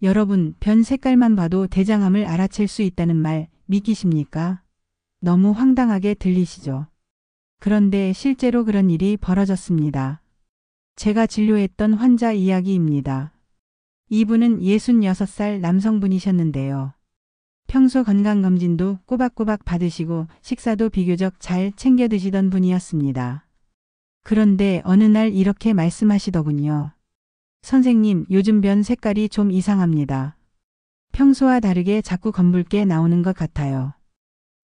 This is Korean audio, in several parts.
여러분, 변 색깔만 봐도 대장암을 알아챌 수 있다는 말 믿기십니까? 너무 황당하게 들리시죠? 그런데 실제로 그런 일이 벌어졌습니다. 제가 진료했던 환자 이야기입니다. 이분은 66살 남성분이셨는데요. 평소 건강검진도 꼬박꼬박 받으시고 식사도 비교적 잘 챙겨 드시던 분이었습니다. 그런데 어느 날 이렇게 말씀하시더군요. 선생님, 요즘 변 색깔이 좀 이상합니다. 평소와 다르게 자꾸 검붉게 나오는 것 같아요.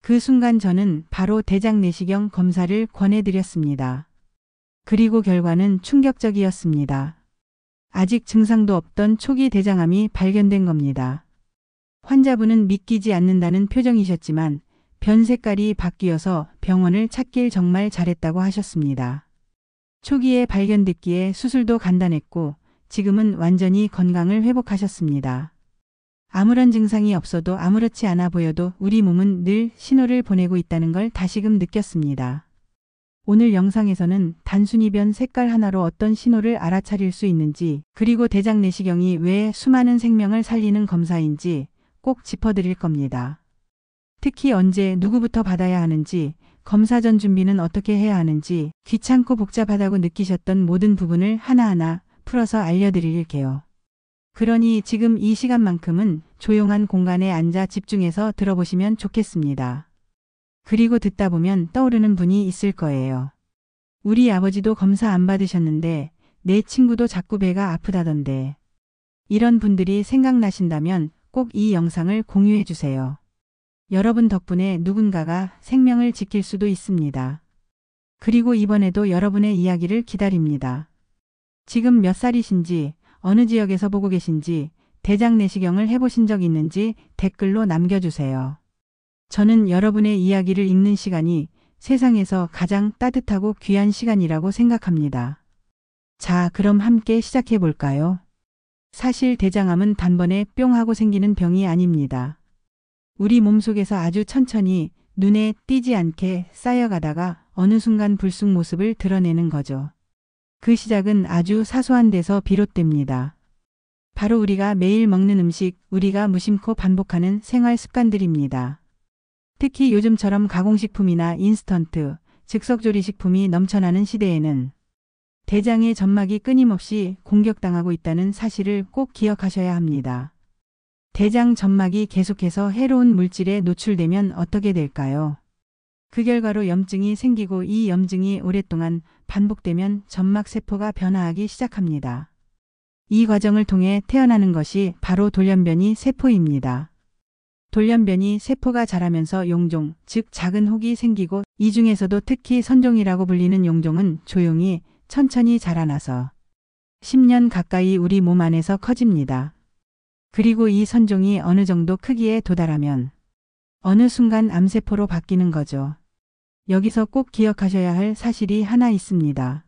그 순간 저는 바로 대장 내시경 검사를 권해드렸습니다. 그리고 결과는 충격적이었습니다. 아직 증상도 없던 초기 대장암이 발견된 겁니다. 환자분은 믿기지 않는다는 표정이셨지만 변 색깔이 바뀌어서 병원을 찾길 정말 잘했다고 하셨습니다. 초기에 발견됐기에 수술도 간단했고 지금은 완전히 건강을 회복하셨습니다. 아무런 증상이 없어도 아무렇지 않아 보여도 우리 몸은 늘 신호를 보내고 있다는 걸 다시금 느꼈습니다. 오늘 영상에서는 단순히 변 색깔 하나로 어떤 신호를 알아차릴 수 있는지, 그리고 대장 내시경이 왜 수많은 생명을 살리는 검사인지 꼭 짚어드릴 겁니다. 특히 언제 누구부터 받아야 하는지, 검사 전 준비는 어떻게 해야 하는지, 귀찮고 복잡하다고 느끼셨던 모든 부분을 하나하나 풀어서 알려드릴게요. 그러니 지금 이 시간만큼은 조용한 공간에 앉아 집중해서 들어보시면 좋겠습니다. 그리고 듣다 보면 떠오르는 분이 있을 거예요. 우리 아버지도 검사 안 받으셨는데 내 친구도 자꾸 배가 아프다던데. 이런 분들이 생각나신다면 꼭 이 영상을 공유해 주세요. 여러분 덕분에 누군가가 생명을 지킬 수도 있습니다. 그리고 이번에도 여러분의 이야기를 기다립니다. 지금 몇 살이신지, 어느 지역에서 보고 계신지, 대장 내시경을 해보신 적 있는지 댓글로 남겨주세요. 저는 여러분의 이야기를 읽는 시간이 세상에서 가장 따뜻하고 귀한 시간이라고 생각합니다. 자, 그럼 함께 시작해 볼까요? 사실 대장암은 단번에 뿅 하고 생기는 병이 아닙니다. 우리 몸속에서 아주 천천히 눈에 띄지 않게 쌓여가다가 어느 순간 불쑥 모습을 드러내는 거죠. 그 시작은 아주 사소한 데서 비롯됩니다. 바로 우리가 매일 먹는 음식, 우리가 무심코 반복하는 생활 습관들입니다. 특히 요즘처럼 가공식품이나 인스턴트, 즉석조리식품이 넘쳐나는 시대에는 대장의 점막이 끊임없이 공격당하고 있다는 사실을 꼭 기억하셔야 합니다. 대장 점막이 계속해서 해로운 물질에 노출되면 어떻게 될까요? 그 결과로 염증이 생기고 이 염증이 오랫동안 반복되면 점막세포가 변화하기 시작합니다. 이 과정을 통해 태어나는 것이 바로 돌연변이 세포입니다. 돌연변이 세포가 자라면서 용종, 즉 작은 혹이 생기고 이 중에서도 특히 선종이라고 불리는 용종은 조용히 천천히 자라나서 10년 가까이 우리 몸 안에서 커집니다. 그리고 이 선종이 어느 정도 크기에 도달하면 어느 순간 암세포로 바뀌는 거죠. 여기서 꼭 기억하셔야 할 사실이 하나 있습니다.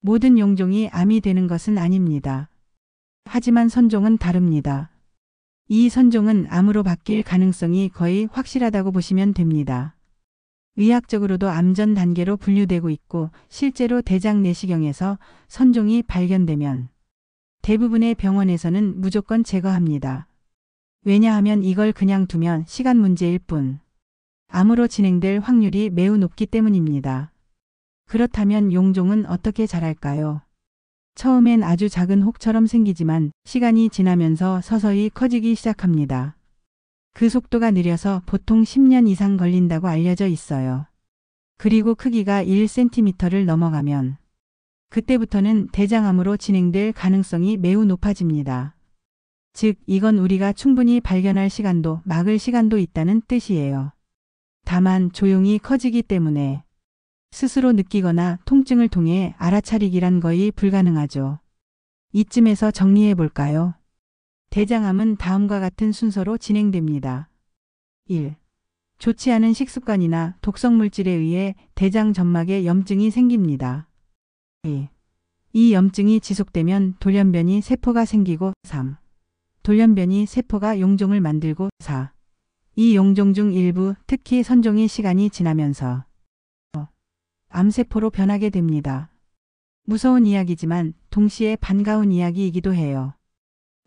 모든 용종이 암이 되는 것은 아닙니다. 하지만 선종은 다릅니다. 이 선종은 암으로 바뀔 가능성이 거의 확실하다고 보시면 됩니다. 의학적으로도 암전 단계로 분류되고 있고 실제로 대장 내시경에서 선종이 발견되면 대부분의 병원에서는 무조건 제거합니다. 왜냐하면 이걸 그냥 두면 시간 문제일 뿐 암으로 진행될 확률이 매우 높기 때문입니다. 그렇다면 용종은 어떻게 자랄까요? 처음엔 아주 작은 혹처럼 생기지만 시간이 지나면서 서서히 커지기 시작합니다. 그 속도가 느려서 보통 10년 이상 걸린다고 알려져 있어요. 그리고 크기가 1cm를 넘어가면 그때부터는 대장암으로 진행될 가능성이 매우 높아집니다. 즉, 이건 우리가 충분히 발견할 시간도 막을 시간도 있다는 뜻이에요. 다만 조용히 커지기 때문에 스스로 느끼거나 통증을 통해 알아차리기란 거의 불가능하죠. 이쯤에서 정리해 볼까요? 대장암은 다음과 같은 순서로 진행됩니다. 1. 좋지 않은 식습관이나 독성물질에 의해 대장 점막에 염증이 생깁니다. 2. 이 염증이 지속되면 돌연변이 세포가 생기고 3. 돌연변이 세포가 용종을 만들고 4. 이 용종 중 일부, 특히 선종의 시간이 지나면서 암세포로 변하게 됩니다. 무서운 이야기지만 동시에 반가운 이야기이기도 해요.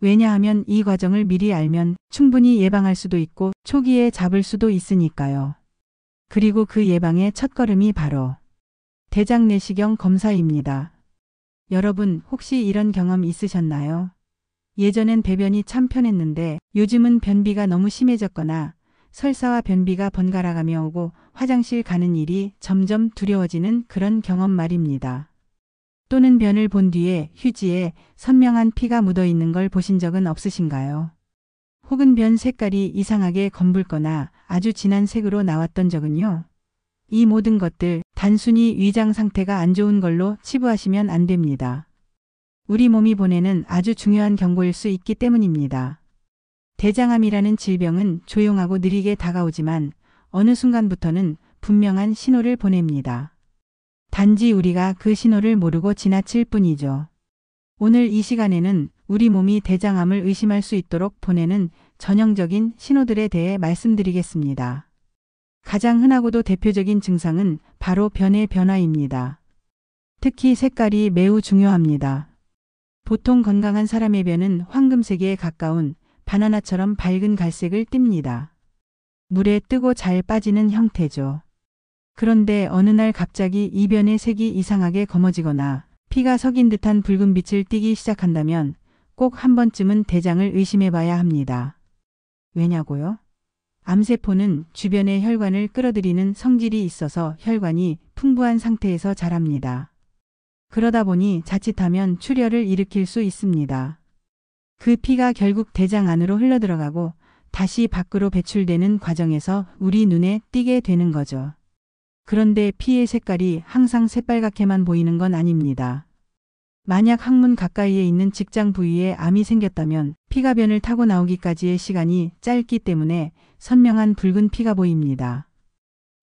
왜냐하면 이 과정을 미리 알면 충분히 예방할 수도 있고 초기에 잡을 수도 있으니까요. 그리고 그 예방의 첫걸음이 바로 대장 내시경 검사입니다. 여러분 혹시 이런 경험 있으셨나요? 예전엔 배변이 참 편했는데 요즘은 변비가 너무 심해졌거나 설사와 변비가 번갈아가며 오고 화장실 가는 일이 점점 두려워지는 그런 경험 말입니다. 또는 변을 본 뒤에 휴지에 선명한 피가 묻어 있는 걸 보신 적은 없으신가요? 혹은 변 색깔이 이상하게 검붉거나 아주 진한 색으로 나왔던 적은요? 이 모든 것들 단순히 위장 상태가 안 좋은 걸로 치부하시면 안 됩니다. 우리 몸이 보내는 아주 중요한 경고일 수 있기 때문입니다. 대장암이라는 질병은 조용하고 느리게 다가오지만 어느 순간부터는 분명한 신호를 보냅니다. 단지 우리가 그 신호를 모르고 지나칠 뿐이죠. 오늘 이 시간에는 우리 몸이 대장암을 의심할 수 있도록 보내는 전형적인 신호들에 대해 말씀드리겠습니다. 가장 흔하고도 대표적인 증상은 바로 변의 변화입니다. 특히 색깔이 매우 중요합니다. 보통 건강한 사람의 변은 황금색에 가까운 바나나처럼 밝은 갈색을 띱니다. 물에 뜨고 잘 빠지는 형태죠. 그런데 어느 날 갑자기 이 변의 색이 이상하게 검어지거나 피가 섞인 듯한 붉은 빛을 띠기 시작한다면 꼭 한 번쯤은 대장을 의심해 봐야 합니다. 왜냐고요? 암세포는 주변의 혈관을 끌어들이는 성질이 있어서 혈관이 풍부한 상태에서 자랍니다. 그러다 보니 자칫하면 출혈을 일으킬 수 있습니다. 그 피가 결국 대장 안으로 흘러들어가고 다시 밖으로 배출되는 과정에서 우리 눈에 띄게 되는 거죠. 그런데 피의 색깔이 항상 새빨갛게만 보이는 건 아닙니다. 만약 항문 가까이에 있는 직장 부위에 암이 생겼다면 피가 변을 타고 나오기까지의 시간이 짧기 때문에 선명한 붉은 피가 보입니다.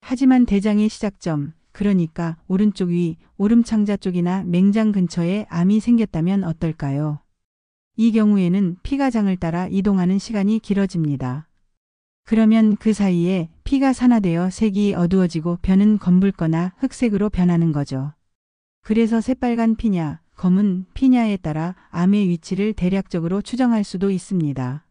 하지만 대장의 시작점, 그러니까 오른쪽 위, 오름창자 쪽이나 맹장 근처에 암이 생겼다면 어떨까요? 이 경우에는 피가 장을 따라 이동하는 시간이 길어집니다. 그러면 그 사이에 피가 산화되어 색이 어두워지고 변은 검붉거나 흑색으로 변하는 거죠. 그래서 새빨간 피냐, 검은 피냐에 따라 암의 위치를 대략적으로 추정할 수도 있습니다.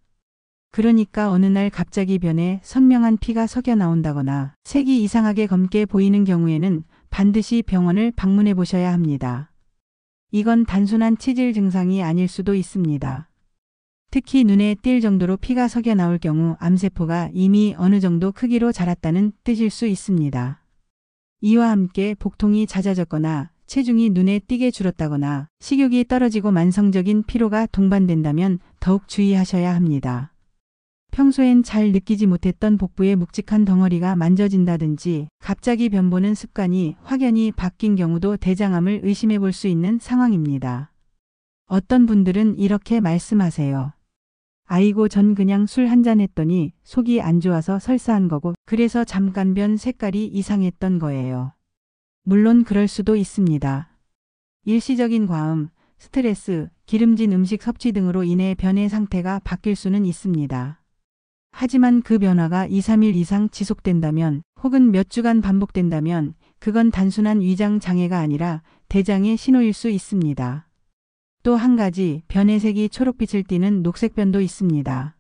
그러니까 어느 날 갑자기 변에 선명한 피가 섞여 나온다거나 색이 이상하게 검게 보이는 경우에는 반드시 병원을 방문해 보셔야 합니다. 이건 단순한 치질 증상이 아닐 수도 있습니다. 특히 눈에 띌 정도로 피가 섞여 나올 경우 암세포가 이미 어느 정도 크기로 자랐다는 뜻일 수 있습니다. 이와 함께 복통이 잦아졌거나 체중이 눈에 띄게 줄었다거나 식욕이 떨어지고 만성적인 피로가 동반된다면 더욱 주의하셔야 합니다. 평소엔 잘 느끼지 못했던 복부의 묵직한 덩어리가 만져진다든지 갑자기 변 보는 습관이 확연히 바뀐 경우도 대장암을 의심해 볼 수 있는 상황입니다. 어떤 분들은 이렇게 말씀하세요. 아이고 전 그냥 술 한잔 했더니 속이 안 좋아서 설사한 거고 그래서 잠깐 변 색깔이 이상했던 거예요. 물론 그럴 수도 있습니다. 일시적인 과음, 스트레스, 기름진 음식 섭취 등으로 인해 변의 상태가 바뀔 수는 있습니다. 하지만 그 변화가 2, 3일 이상 지속된다면 혹은 몇 주간 반복된다면 그건 단순한 위장 장애가 아니라 대장의 신호일 수 있습니다. 또 한 가지 변의 색이 초록빛을 띠는 녹색변도 있습니다.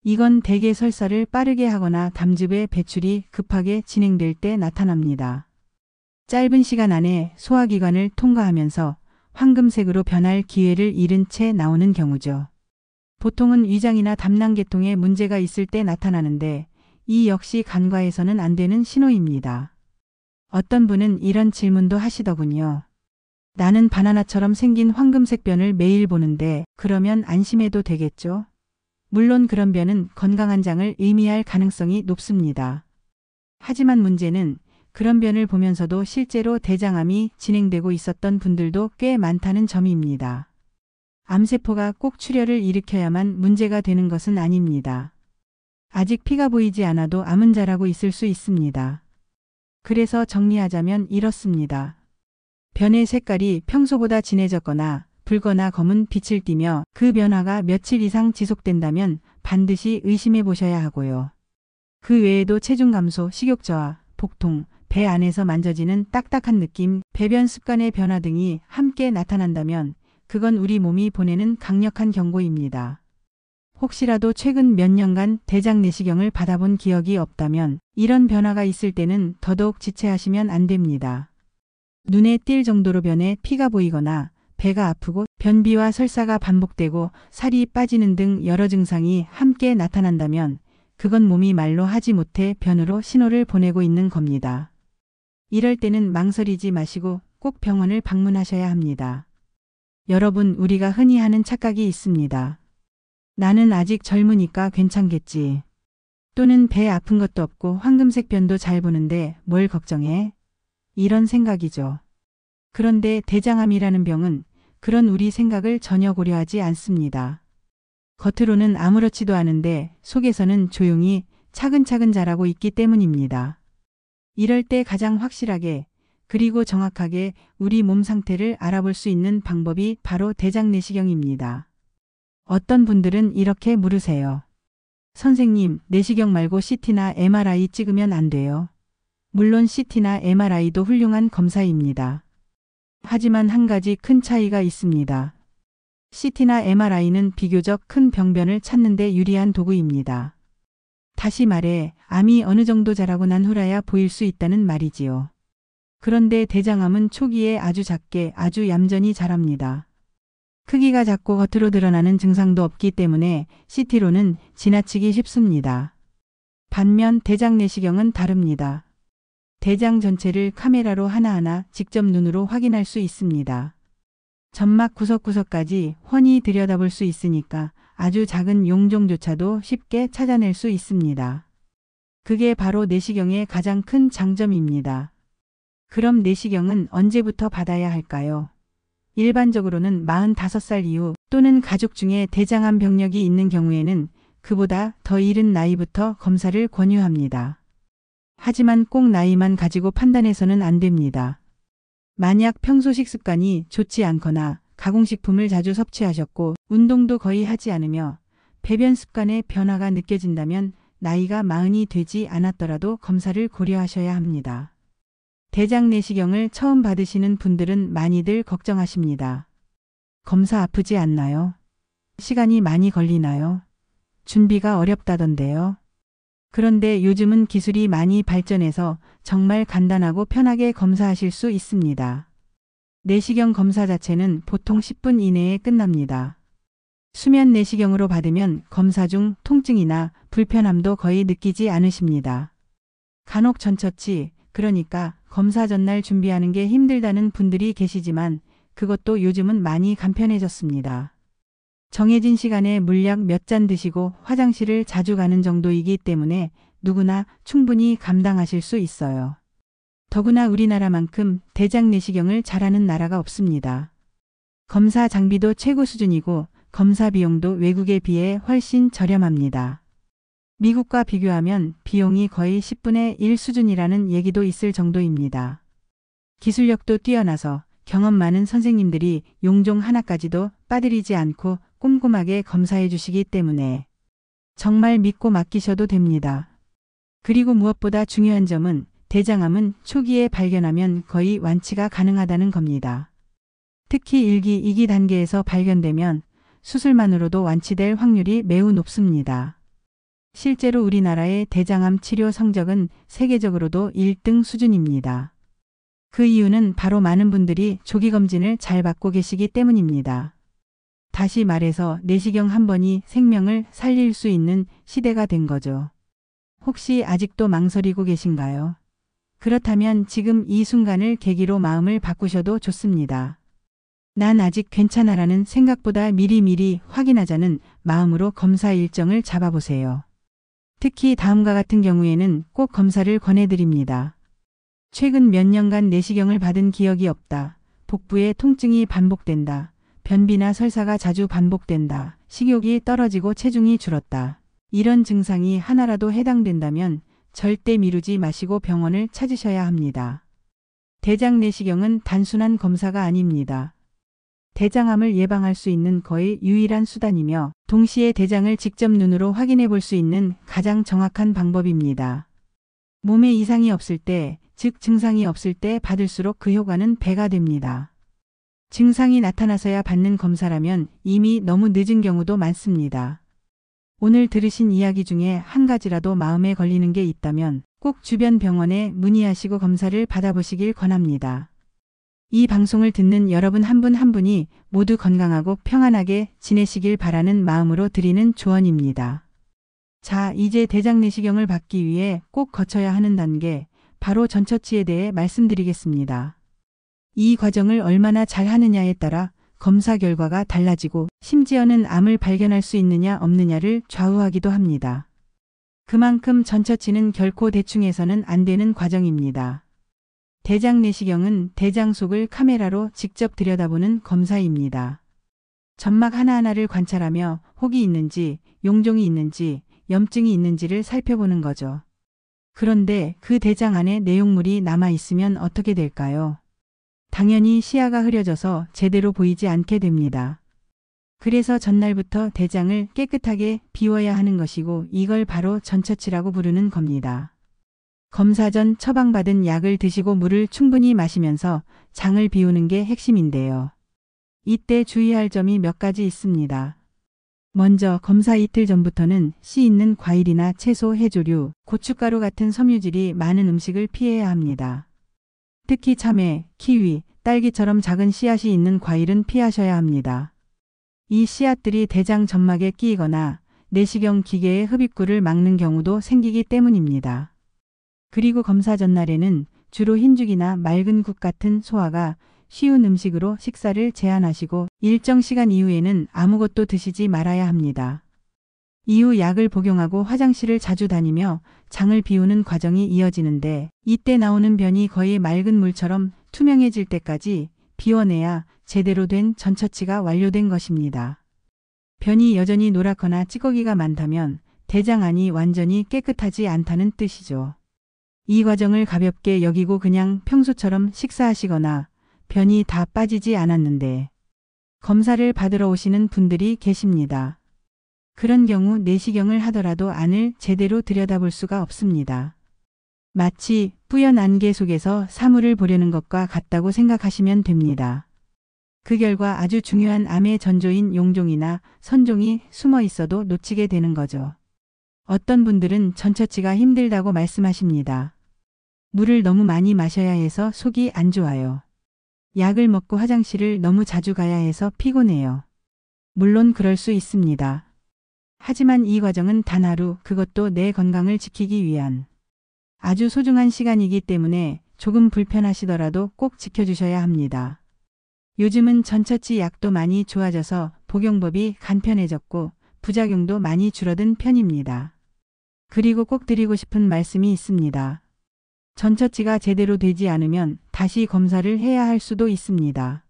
이건 대개 설사를 빠르게 하거나 담즙의 배출이 급하게 진행될 때 나타납니다. 짧은 시간 안에 소화기관을 통과하면서 황금색으로 변할 기회를 잃은 채 나오는 경우죠. 보통은 위장이나 담낭계통에 문제가 있을 때 나타나는데 이 역시 간과해서는 안 되는 신호입니다. 어떤 분은 이런 질문도 하시더군요. 나는 바나나처럼 생긴 황금색 변을 매일 보는데 그러면 안심해도 되겠죠? 물론 그런 변은 건강한 장을 의미할 가능성이 높습니다. 하지만 문제는 그런 변을 보면서도 실제로 대장암이 진행되고 있었던 분들도 꽤 많다는 점입니다. 암세포가 꼭 출혈을 일으켜야만 문제가 되는 것은 아닙니다. 아직 피가 보이지 않아도 암은 자라고 있을 수 있습니다. 그래서 정리하자면 이렇습니다. 변의 색깔이 평소보다 진해졌거나 붉거나 검은 빛을 띠며 그 변화가 며칠 이상 지속된다면 반드시 의심해 보셔야 하고요. 그 외에도 체중 감소, 식욕 저하, 복통, 배 안에서 만져지는 딱딱한 느낌, 배변 습관의 변화 등이 함께 나타난다면 그건 우리 몸이 보내는 강력한 경고입니다. 혹시라도 최근 몇 년간 대장 내시경을 받아본 기억이 없다면 이런 변화가 있을 때는 더더욱 지체하시면 안 됩니다. 눈에 띌 정도로 변해 피가 보이거나 배가 아프고 변비와 설사가 반복되고 살이 빠지는 등 여러 증상이 함께 나타난다면 그건 몸이 말로 하지 못해 변으로 신호를 보내고 있는 겁니다. 이럴 때는 망설이지 마시고 꼭 병원을 방문하셔야 합니다. 여러분, 우리가 흔히 하는 착각이 있습니다. 나는 아직 젊으니까 괜찮겠지. 또는 배 아픈 것도 없고 황금색 변도 잘 보는데 뭘 걱정해? 이런 생각이죠. 그런데 대장암이라는 병은 그런 우리 생각을 전혀 고려하지 않습니다. 겉으로는 아무렇지도 않은데 속에서는 조용히 차근차근 자라고 있기 때문입니다. 이럴 때 가장 확실하게 그리고 정확하게 우리 몸 상태를 알아볼 수 있는 방법이 바로 대장 내시경입니다. 어떤 분들은 이렇게 물으세요. 선생님, 내시경 말고 CT나 MRI 찍으면 안 돼요? 물론 CT나 MRI도 훌륭한 검사입니다. 하지만 한 가지 큰 차이가 있습니다. CT나 MRI는 비교적 큰 병변을 찾는 데 유리한 도구입니다. 다시 말해 암이 어느 정도 자라고 난 후라야 보일 수 있다는 말이지요. 그런데 대장암은 초기에 아주 작게 아주 얌전히 자랍니다. 크기가 작고 겉으로 드러나는 증상도 없기 때문에 CT로는 지나치기 쉽습니다. 반면 대장 내시경은 다릅니다. 대장 전체를 카메라로 하나하나 직접 눈으로 확인할 수 있습니다. 점막 구석구석까지 훤히 들여다볼 수 있으니까 아주 작은 용종조차도 쉽게 찾아낼 수 있습니다. 그게 바로 내시경의 가장 큰 장점입니다. 그럼 내시경은 언제부터 받아야 할까요? 일반적으로는 45살 이후 또는 가족 중에 대장암 병력이 있는 경우에는 그보다 더 이른 나이부터 검사를 권유합니다. 하지만 꼭 나이만 가지고 판단해서는 안 됩니다. 만약 평소 식습관이 좋지 않거나 가공식품을 자주 섭취하셨고 운동도 거의 하지 않으며 배변 습관에 변화가 느껴진다면 나이가 40이 되지 않았더라도 검사를 고려하셔야 합니다. 대장 내시경을 처음 받으시는 분들은 많이들 걱정하십니다. 검사 아프지 않나요? 시간이 많이 걸리나요? 준비가 어렵다던데요. 그런데 요즘은 기술이 많이 발전해서 정말 간단하고 편하게 검사하실 수 있습니다. 내시경 검사 자체는 보통 10분 이내에 끝납니다. 수면 내시경으로 받으면 검사 중 통증이나 불편함도 거의 느끼지 않으십니다. 간혹 전처치, 그러니까 검사 전날 준비하는 게 힘들다는 분들이 계시지만 그것도 요즘은 많이 간편해졌습니다. 정해진 시간에 물약 몇 잔 드시고 화장실을 자주 가는 정도이기 때문에 누구나 충분히 감당하실 수 있어요. 더구나 우리나라만큼 대장 내시경을 잘하는 나라가 없습니다. 검사 장비도 최고 수준이고 검사 비용도 외국에 비해 훨씬 저렴합니다. 미국과 비교하면 비용이 거의 10분의 1 수준이라는 얘기도 있을 정도입니다. 기술력도 뛰어나서 경험 많은 선생님들이 용종 하나까지도 빠뜨리지 않고 꼼꼼하게 검사해 주시기 때문에 정말 믿고 맡기셔도 됩니다. 그리고 무엇보다 중요한 점은 대장암은 초기에 발견하면 거의 완치가 가능하다는 겁니다. 특히 1기, 2기 단계에서 발견되면 수술만으로도 완치될 확률이 매우 높습니다. 실제로 우리나라의 대장암 치료 성적은 세계적으로도 1등 수준입니다. 그 이유는 바로 많은 분들이 조기검진을 잘 받고 계시기 때문입니다. 다시 말해서 내시경 한 번이 생명을 살릴 수 있는 시대가 된 거죠. 혹시 아직도 망설이고 계신가요? 그렇다면 지금 이 순간을 계기로 마음을 바꾸셔도 좋습니다. 난 아직 괜찮아라는 생각보다 미리미리 확인하자는 마음으로 검사 일정을 잡아보세요. 특히 다음과 같은 경우에는 꼭 검사를 권해드립니다. 최근 몇 년간 내시경을 받은 기억이 없다. 복부에 통증이 반복된다. 변비나 설사가 자주 반복된다. 식욕이 떨어지고 체중이 줄었다. 이런 증상이 하나라도 해당된다면 절대 미루지 마시고 병원을 찾으셔야 합니다. 대장 내시경은 단순한 검사가 아닙니다. 대장암을 예방할 수 있는 거의 유일한 수단이며 동시에 대장을 직접 눈으로 확인해 볼 수 있는 가장 정확한 방법입니다. 몸에 이상이 없을 때, 즉 증상이 없을 때 받을수록 그 효과는 배가 됩니다. 증상이 나타나서야 받는 검사라면 이미 너무 늦은 경우도 많습니다. 오늘 들으신 이야기 중에 한 가지라도 마음에 걸리는 게 있다면 꼭 주변 병원에 문의하시고 검사를 받아보시길 권합니다. 이 방송을 듣는 여러분 한 분 한 분이 모두 건강하고 평안하게 지내시길 바라는 마음으로 드리는 조언입니다. 자, 이제 대장 내시경을 받기 위해 꼭 거쳐야 하는 단계, 바로 전처치에 대해 말씀드리겠습니다. 이 과정을 얼마나 잘 하느냐에 따라 검사 결과가 달라지고 심지어는 암을 발견할 수 있느냐 없느냐를 좌우하기도 합니다. 그만큼 전처치는 결코 대충 해서는 안 되는 과정입니다. 대장 내시경은 대장 속을 카메라로 직접 들여다보는 검사입니다. 점막 하나하나를 관찰하며 혹이 있는지, 용종이 있는지, 염증이 있는지를 살펴보는 거죠. 그런데 그 대장 안에 내용물이 남아 있으면 어떻게 될까요? 당연히 시야가 흐려져서 제대로 보이지 않게 됩니다. 그래서 전날부터 대장을 깨끗하게 비워야 하는 것이고 이걸 바로 전처치라고 부르는 겁니다. 검사 전 처방받은 약을 드시고 물을 충분히 마시면서 장을 비우는 게 핵심인데요. 이때 주의할 점이 몇 가지 있습니다. 먼저 검사 이틀 전부터는 씨 있는 과일이나 채소, 해조류, 고춧가루 같은 섬유질이 많은 음식을 피해야 합니다. 특히 참외, 키위, 딸기처럼 작은 씨앗이 있는 과일은 피하셔야 합니다. 이 씨앗들이 대장 점막에 끼이거나 내시경 기계의 흡입구를 막는 경우도 생기기 때문입니다. 그리고 검사 전날에는 주로 흰죽이나 맑은 국 같은 소화가 쉬운 음식으로 식사를 제한하시고 일정 시간 이후에는 아무것도 드시지 말아야 합니다. 이후 약을 복용하고 화장실을 자주 다니며 장을 비우는 과정이 이어지는데 이때 나오는 변이 거의 맑은 물처럼 투명해질 때까지 비워내야 제대로 된 전처치가 완료된 것입니다. 변이 여전히 노랗거나 찌꺼기가 많다면 대장 안이 완전히 깨끗하지 않다는 뜻이죠. 이 과정을 가볍게 여기고 그냥 평소처럼 식사하시거나 변이 다 빠지지 않았는데 검사를 받으러 오시는 분들이 계십니다. 그런 경우 내시경을 하더라도 안을 제대로 들여다볼 수가 없습니다. 마치 뿌연 안개 속에서 사물을 보려는 것과 같다고 생각하시면 됩니다. 그 결과 아주 중요한 암의 전조인 용종이나 선종이 숨어 있어도 놓치게 되는 거죠. 어떤 분들은 전처치가 힘들다고 말씀하십니다. 물을 너무 많이 마셔야 해서 속이 안 좋아요. 약을 먹고 화장실을 너무 자주 가야 해서 피곤해요. 물론 그럴 수 있습니다. 하지만 이 과정은 단 하루, 그것도 내 건강을 지키기 위한 아주 소중한 시간이기 때문에 조금 불편하시더라도 꼭 지켜주셔야 합니다. 요즘은 전처치 약도 많이 좋아져서 복용법이 간편해졌고 부작용도 많이 줄어든 편입니다. 그리고 꼭 드리고 싶은 말씀이 있습니다. 전처치가 제대로 되지 않으면 다시 검사를 해야 할 수도 있습니다.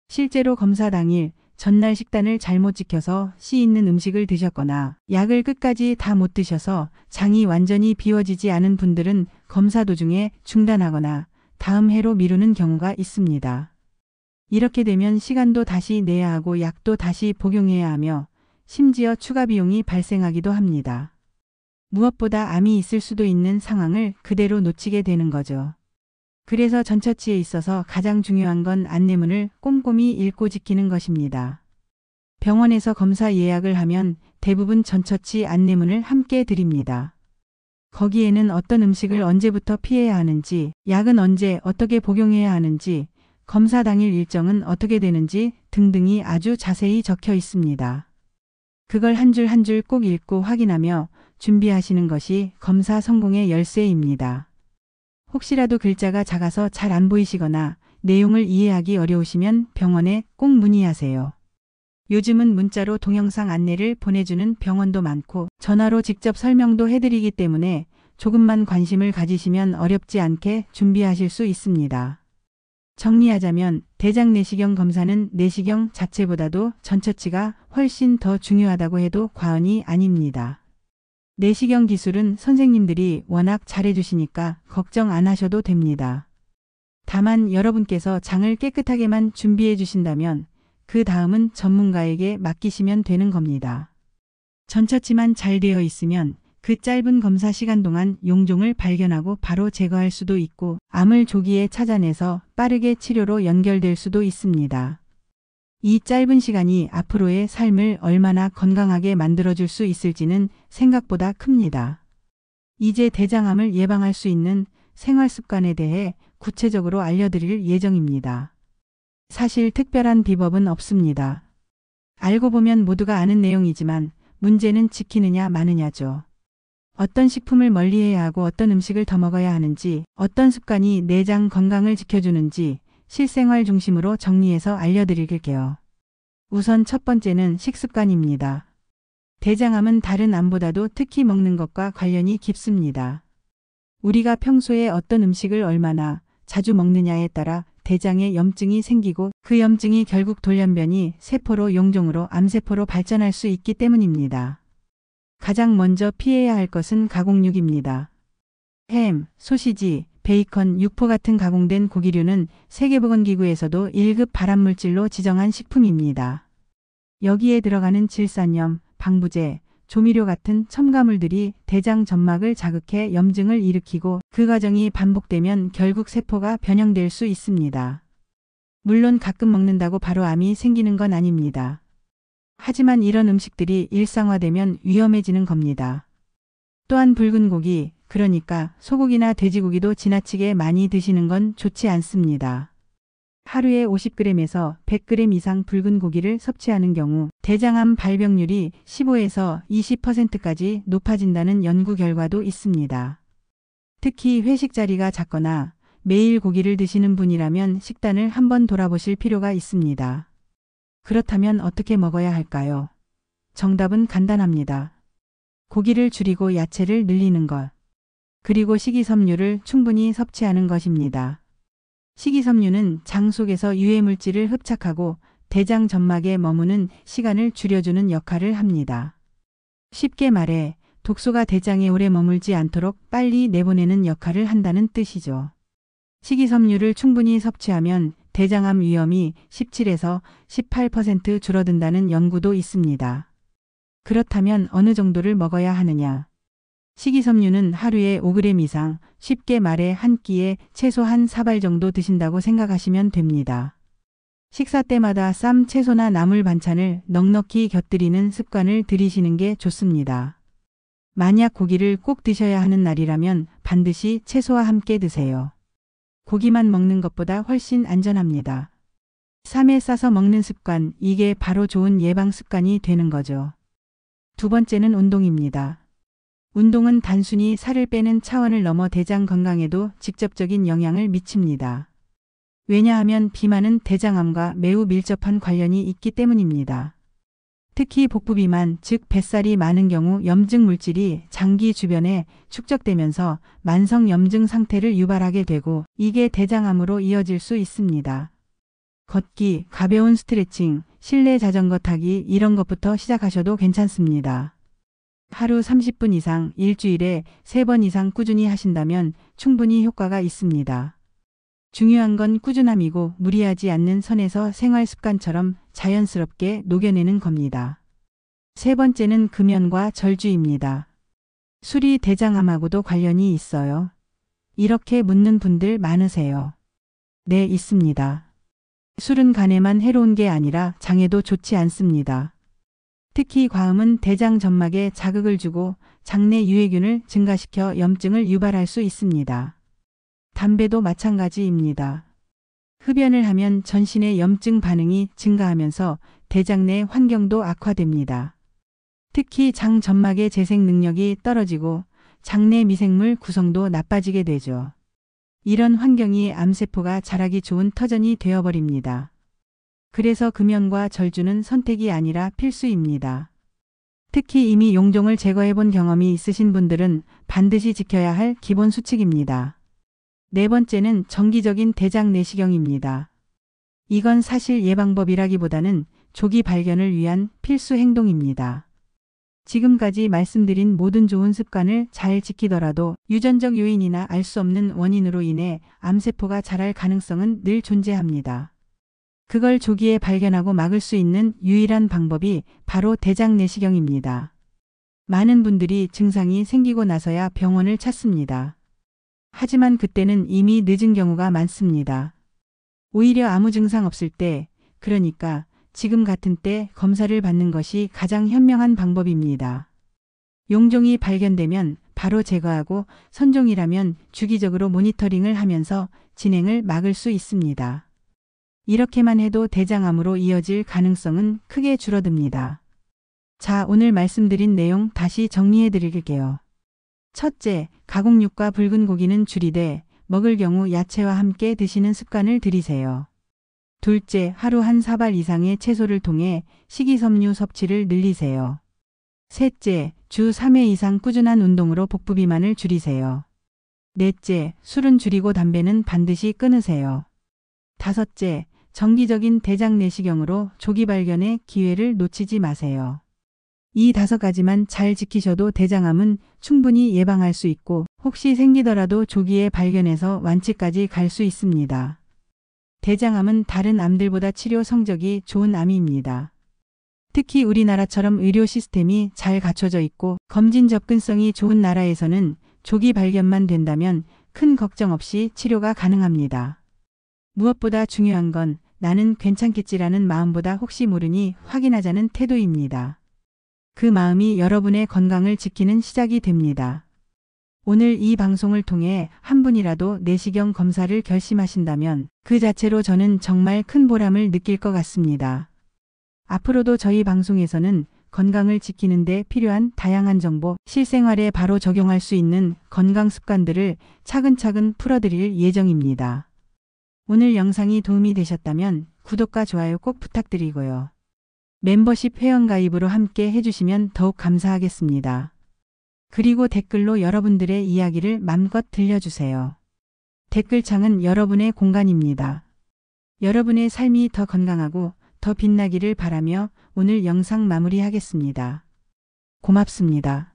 실제로 검사 당일 전날 식단을 잘못 지켜서 씨 있는 음식을 드셨거나 약을 끝까지 다 못 드셔서 장이 완전히 비워지지 않은 분들은 검사 도중에 중단하거나 다음 해로 미루는 경우가 있습니다. 이렇게 되면 시간도 다시 내야 하고 약도 다시 복용해야 하며 심지어 추가 비용이 발생하기도 합니다. 무엇보다 암이 있을 수도 있는 상황을 그대로 놓치게 되는 거죠. 그래서 전처치에 있어서 가장 중요한 건 안내문을 꼼꼼히 읽고 지키는 것입니다. 병원에서 검사 예약을 하면 대부분 전처치 안내문을 함께 드립니다. 거기에는 어떤 음식을 언제부터 피해야 하는지, 약은 언제 어떻게 복용해야 하는지, 검사 당일 일정은 어떻게 되는지 등등이 아주 자세히 적혀 있습니다. 그걸 한 줄 한 줄 꼭 읽고 확인하며 준비하시는 것이 검사 성공의 열쇠입니다. 혹시라도 글자가 작아서 잘 안 보이시거나 내용을 이해하기 어려우시면 병원에 꼭 문의하세요. 요즘은 문자로 동영상 안내를 보내주는 병원도 많고 전화로 직접 설명도 해드리기 때문에 조금만 관심을 가지시면 어렵지 않게 준비하실 수 있습니다. 정리하자면 대장 내시경 검사는 내시경 자체보다도 전처치가 훨씬 더 중요하다고 해도 과언이 아닙니다. 내시경 기술은 선생님들이 워낙 잘해주시니까 걱정 안 하셔도 됩니다. 다만 여러분께서 장을 깨끗하게만 준비해 주신다면 그 다음은 전문가에게 맡기시면 되는 겁니다. 전처치만 잘 되어 있으면 그 짧은 검사 시간 동안 용종을 발견하고 바로 제거할 수도 있고 암을 조기에 찾아내서 빠르게 치료로 연결될 수도 있습니다. 이 짧은 시간이 앞으로의 삶을 얼마나 건강하게 만들어줄 수 있을지는 생각보다 큽니다. 이제 대장암을 예방할 수 있는 생활 습관에 대해 구체적으로 알려드릴 예정입니다. 사실 특별한 비법은 없습니다. 알고 보면 모두가 아는 내용이지만 문제는 지키느냐 마느냐죠. 어떤 식품을 멀리해야 하고 어떤 음식을 더 먹어야 하는지, 어떤 습관이 내장 건강을 지켜주는지 실생활 중심으로 정리해서 알려드릴게요. 우선 첫 번째는 식습관입니다. 대장암은 다른 암보다도 특히 먹는 것과 관련이 깊습니다. 우리가 평소에 어떤 음식을 얼마나 자주 먹느냐에 따라 대장에 염증이 생기고 그 염증이 결국 돌연변이 세포로 용종으로 암세포로 발전할 수 있기 때문입니다. 가장 먼저 피해야 할 것은 가공육입니다. 햄, 소시지, 베이컨, 육포 같은 가공된 고기류는 세계보건기구에서도 1급 발암물질로 지정한 식품입니다. 여기에 들어가는 질산염, 방부제, 조미료 같은 첨가물들이 대장 점막을 자극해 염증을 일으키고 그 과정이 반복되면 결국 세포가 변형될 수 있습니다. 물론 가끔 먹는다고 바로 암이 생기는 건 아닙니다. 하지만 이런 음식들이 일상화되면 위험해지는 겁니다. 또한 붉은 고기, 그러니까 소고기나 돼지고기도 지나치게 많이 드시는 건 좋지 않습니다. 하루에 50g에서 100g 이상 붉은 고기를 섭취하는 경우 대장암 발병률이 15에서 20%까지 높아진다는 연구 결과도 있습니다. 특히 회식 자리가 작거나 매일 고기를 드시는 분이라면 식단을 한번 돌아보실 필요가 있습니다. 그렇다면 어떻게 먹어야 할까요? 정답은 간단합니다. 고기를 줄이고 야채를 늘리는 것. 그리고 식이섬유를 충분히 섭취하는 것입니다. 식이섬유는 장 속에서 유해물질을 흡착하고 대장 점막에 머무는 시간을 줄여주는 역할을 합니다. 쉽게 말해 독소가 대장에 오래 머물지 않도록 빨리 내보내는 역할을 한다는 뜻이죠. 식이섬유를 충분히 섭취하면 대장암 위험이 17에서 18% 줄어든다는 연구도 있습니다. 그렇다면 어느 정도를 먹어야 하느냐? 식이섬유는 하루에 5g 이상, 쉽게 말해 한 끼에 최소 한 사발 정도 드신다고 생각하시면 됩니다. 식사 때마다 쌈, 채소나 나물 반찬을 넉넉히 곁들이는 습관을 들이시는 게 좋습니다. 만약 고기를 꼭 드셔야 하는 날이라면 반드시 채소와 함께 드세요. 고기만 먹는 것보다 훨씬 안전합니다. 쌈에 싸서 먹는 습관, 이게 바로 좋은 예방 습관이 되는 거죠. 두 번째는 운동입니다. 운동은 단순히 살을 빼는 차원을 넘어 대장 건강에도 직접적인 영향을 미칩니다. 왜냐하면 비만은 대장암과 매우 밀접한 관련이 있기 때문입니다. 특히 복부 비만, 즉 뱃살이 많은 경우 염증 물질이 장기 주변에 축적되면서 만성 염증 상태를 유발하게 되고 이게 대장암으로 이어질 수 있습니다. 걷기, 가벼운 스트레칭, 실내 자전거 타기 이런 것부터 시작하셔도 괜찮습니다. 하루 30분 이상 일주일에 3번 이상 꾸준히 하신다면 충분히 효과가 있습니다. 중요한 건 꾸준함이고 무리하지 않는 선에서 생활 습관처럼 자연스럽게 녹여내는 겁니다. 세 번째는 금연과 절주입니다. 술이 대장암하고도 관련이 있어요. 이렇게 묻는 분들 많으세요. 네, 있습니다. 술은 간에만 해로운 게 아니라 장에도 좋지 않습니다. 특히 과음은 대장 점막에 자극을 주고 장내 유해균을 증가시켜 염증을 유발할 수 있습니다. 담배도 마찬가지입니다. 흡연을 하면 전신의 염증 반응이 증가하면서 대장 내 환경도 악화됩니다. 특히 장 점막의 재생 능력이 떨어지고 장내 미생물 구성도 나빠지게 되죠. 이런 환경이 암세포가 자라기 좋은 터전이 되어버립니다. 그래서 금연과 절주는 선택이 아니라 필수입니다. 특히 이미 용종을 제거해 본 경험이 있으신 분들은 반드시 지켜야 할 기본 수칙입니다. 네 번째는 정기적인 대장 내시경입니다. 이건 사실 예방법이라기보다는 조기 발견을 위한 필수 행동입니다. 지금까지 말씀드린 모든 좋은 습관을 잘 지키더라도 유전적 요인이나 알 수 없는 원인으로 인해 암세포가 자랄 가능성은 늘 존재합니다. 그걸 조기에 발견하고 막을 수 있는 유일한 방법이 바로 대장 내시경입니다. 많은 분들이 증상이 생기고 나서야 병원을 찾습니다. 하지만 그때는 이미 늦은 경우가 많습니다. 오히려 아무 증상 없을 때, 그러니까 지금 같은 때 검사를 받는 것이 가장 현명한 방법입니다. 용종이 발견되면 바로 제거하고 선종이라면 주기적으로 모니터링을 하면서 진행을 막을 수 있습니다. 이렇게만 해도 대장암으로 이어질 가능성은 크게 줄어듭니다. 자, 오늘 말씀드린 내용 다시 정리해 드릴게요. 첫째, 가공육과 붉은 고기는 줄이되 먹을 경우 야채와 함께 드시는 습관을 들이세요. 둘째, 하루 한 사발 이상의 채소를 통해 식이섬유 섭취를 늘리세요. 셋째, 주 3회 이상 꾸준한 운동으로 복부 비만을 줄이세요. 넷째, 술은 줄이고 담배는 반드시 끊으세요. 다섯째, 정기적인 대장 내시경으로 조기 발견의 기회를 놓치지 마세요. 이 5가지만 잘 지키셔도 대장암은 충분히 예방할 수 있고 혹시 생기더라도 조기에 발견해서 완치까지 갈 수 있습니다. 대장암은 다른 암들보다 치료 성적이 좋은 암입니다. 특히 우리나라처럼 의료 시스템이 잘 갖춰져 있고 검진 접근성이 좋은 나라에서는 조기 발견만 된다면 큰 걱정 없이 치료가 가능합니다. 무엇보다 중요한 건 나는 괜찮겠지라는 마음보다 혹시 모르니 확인하자는 태도입니다. 그 마음이 여러분의 건강을 지키는 시작이 됩니다. 오늘 이 방송을 통해 한 분이라도 내시경 검사를 결심하신다면 그 자체로 저는 정말 큰 보람을 느낄 것 같습니다. 앞으로도 저희 방송에서는 건강을 지키는 데 필요한 다양한 정보, 실생활에 바로 적용할 수 있는 건강 습관들을 차근차근 풀어드릴 예정입니다. 오늘 영상이 도움이 되셨다면 구독과 좋아요 꼭 부탁드리고요. 멤버십 회원가입으로 함께 해주시면 더욱 감사하겠습니다. 그리고 댓글로 여러분들의 이야기를 맘껏 들려주세요. 댓글창은 여러분의 공간입니다. 여러분의 삶이 더 건강하고 더 빛나기를 바라며 오늘 영상 마무리하겠습니다. 고맙습니다.